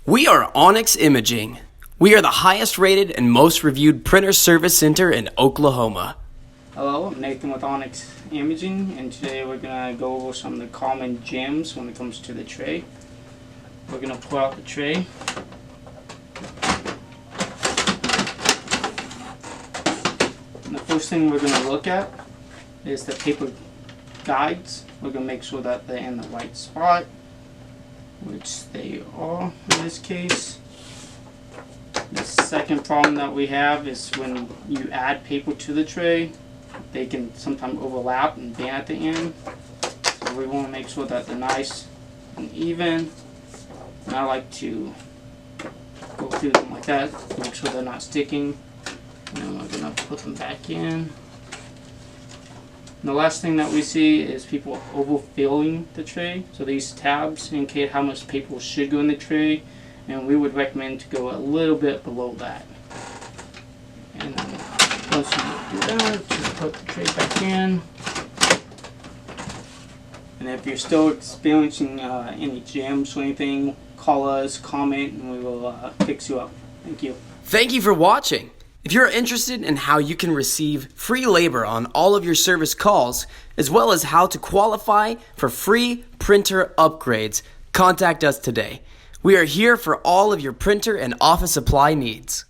We are Onyx Imaging. We are the highest rated and most reviewed printer service center in Oklahoma. Hello, I'm Nathan with Onyx Imaging, and today we're going to go over some of the common gems when it comes to the tray. We're going to pull out the tray. And the first thing we're going to look at is the paper guides. We're going to make sure that they're in the right spot, which they are in this case. The second problem that we have is when you add paper to the tray, they can sometimes overlap and bend at the end. So we want to make sure that they're nice and even. And I like to go through them like that to make sure they're not sticking. And then we're going to put them back in. And the last thing that we see is people overfilling the tray. So these tabs indicate how much paper should go in the tray, and we would recommend to go a little bit below that. And then once you do that, just put the tray back in. And if you're still experiencing any jams or anything, call us, comment, and we will fix you up. Thank you. Thank you for watching. If you're interested in how you can receive free labor on all of your service calls, as well as how to qualify for free printer upgrades, contact us today. We are here for all of your printer and office supply needs.